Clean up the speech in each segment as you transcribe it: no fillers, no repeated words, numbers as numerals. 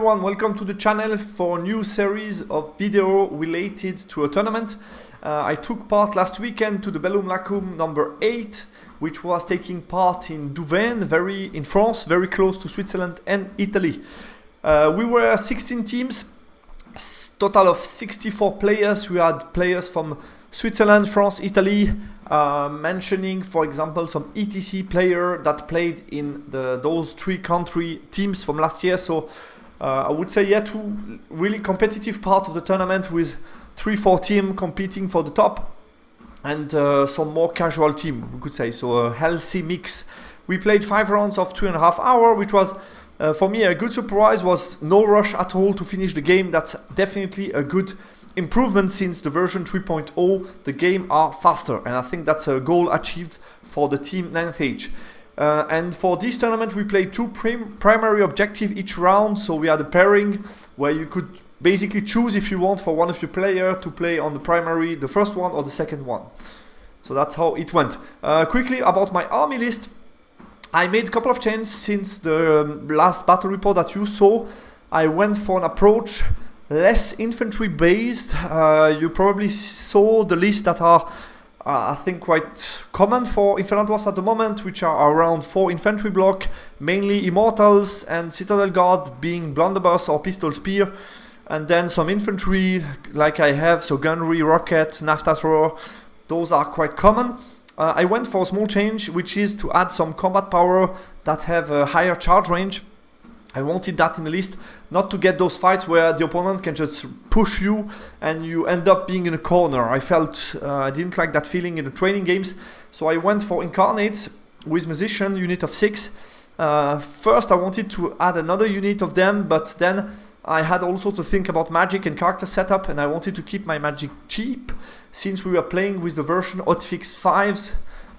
everyone, welcome to the channel for a new series of video related to a tournament. I took part last weekend to the Bellum Lacum number 8, which was taking part in Louvain, in France, very close to Switzerland and Italy. We were 16 teams, total of 64 players. We had players from Switzerland, France, Italy, mentioning for example some ETC player that played in those three country teams from last year. So I would say two really competitive part of the tournament with 3-4 teams competing for the top and some more casual team, we could say. So a healthy mix. We played 5 rounds of 2.5 hours, which was for me a good surprise. Was no rush at all to finish the game. That's definitely a good improvement since the version 3.0. The game are faster, and I think that's a goal achieved for the team 9th age. And for this tournament we played 2 primary objectives each round. So we had a pairing where you could basically choose if you want for one of your players to play on the primary, the first one or the second one. So that's how it went. Quickly about my army list, I made a couple of changes since the last battle report that you saw. I went for an approach less infantry based. You probably saw the list that are I think quite common for Infernal Dwarfs at the moment, which are around 4 infantry block, mainly Immortals and Citadel Guard being blunderbuss or pistol spear, and then some infantry like I have, so gunnery, rocket, naphtha thrower. Those are quite common. I went for a small change, which is to add some combat power that have a higher charge range. I wanted that in the list, not to get those fights where the opponent can just push you and you end up being in a corner. I felt I didn't like that feeling in the training games, so I went for Incarnates with Musician, unit of 6. First I wanted to add another unit of them, but then I had also to think about magic and character setup, and I wanted to keep my magic cheap since we were playing with the version Hotfix 5s.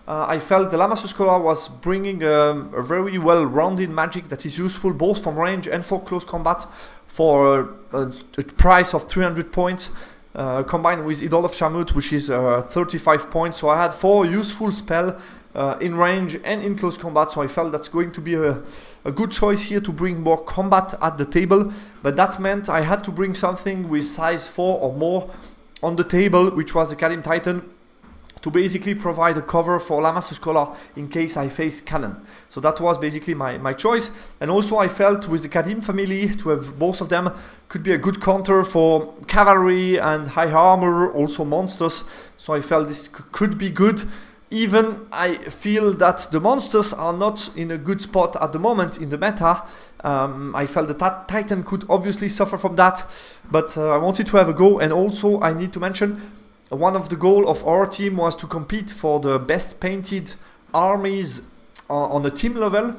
I felt the Lama Scholar was bringing a very well-rounded magic that is useful both from range and for close combat for a price of 300 points, combined with Idol of Shamut, which is 35 points. So I had 4 useful spells in range and in close combat, so I felt that's going to be a good choice here to bring more combat at the table. But that meant I had to bring something with size 4 or more on the table, which was a Kadim Titan, to basically provide a cover for Lamasu Scholar in case I face cannon. So that was basically my choice. And also I felt with the Kadim family, to have both of them could be a good counter for cavalry and high armor, also monsters. So I felt this could be good. Even I feel that the monsters are not in a good spot at the moment in the meta. I felt that Titan could obviously suffer from that, but I wanted to have a go. And also I need to mention, one of the goals of our team was to compete for the best painted armies on the team level,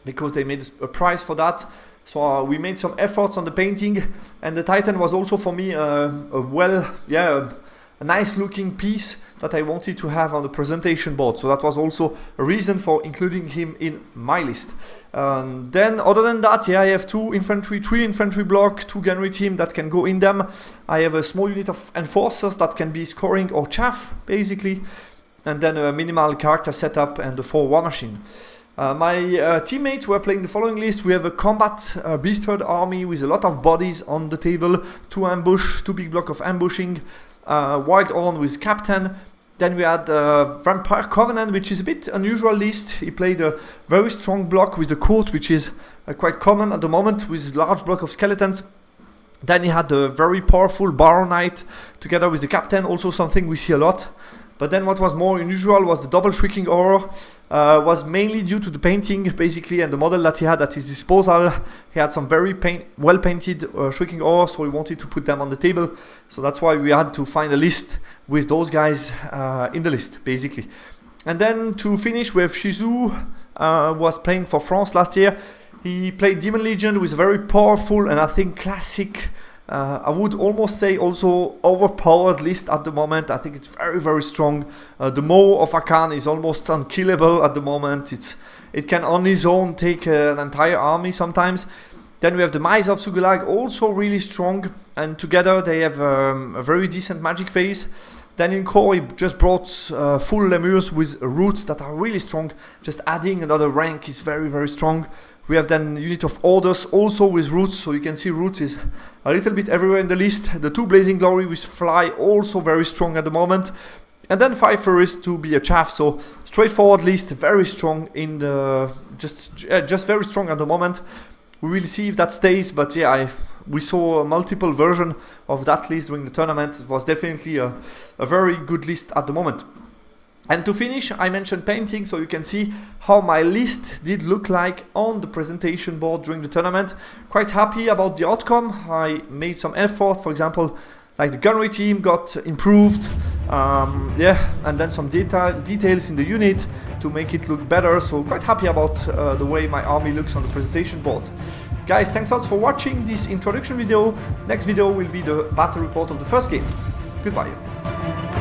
because they made a prize for that. So we made some efforts on the painting, and the Titan was also for me a nice looking piece that I wanted to have on the presentation board. So that was also a reason for including him in my list. Then other than that, I have 3 infantry block, 2 gunnery team that can go in them. I have a small unit of enforcers that can be scoring or chaff basically, and then a minimal character setup and the 4 war machine. My teammates were playing the following list. We have a combat beast herd army with a lot of bodies on the table, 2 ambush, 2 big block of ambushing, Wild Horn with captain. Then we had Vampire Covenant, which is a bit unusual list. He played a very strong block with the court, which is quite common at the moment, with large block of skeletons. Then he had a very powerful Baron Knight together with the captain, also something we see a lot. But then what was more unusual was the double Shrieking Horror. Was mainly due to the painting basically and the model that he had at his disposal. He had some very well painted Shrieking Horror, so we wanted to put them on the table. So that's why we had to find a list with those guys in the list basically. And then to finish with Shizu, was playing for France last year. He played Demon Legion with a very powerful and I think classic, I would almost say also overpowered list at the moment. I think it's very strong. The Maw of Akan is almost unkillable at the moment. It can on its own take an entire army sometimes. Then we have the Mice of Sugulag, also really strong, and together they have a very decent magic phase. Then in core, he just brought full lemurs with roots that are really strong. Just adding another rank is very strong. We have then unit of orders also with roots, so you can see roots is a little bit everywhere in the list. The 2 blazing glory with fly also very strong at the moment. And then 5 furries to be a chaff, so straightforward list, very strong in the just very strong at the moment. We will see if that stays, but yeah, we saw a multiple version of that list during the tournament. It was definitely a very good list at the moment. And to finish, I mentioned painting, so you can see how my list did look like on the presentation board during the tournament. Quite happy about the outcome. I made some effort, for example, like the gunnery team got improved, and then some details in the unit to make it look better. So quite happy about the way my army looks on the presentation board. Guys, thanks a lot for watching this introduction video. Next video will be the battle report of the first game. Goodbye.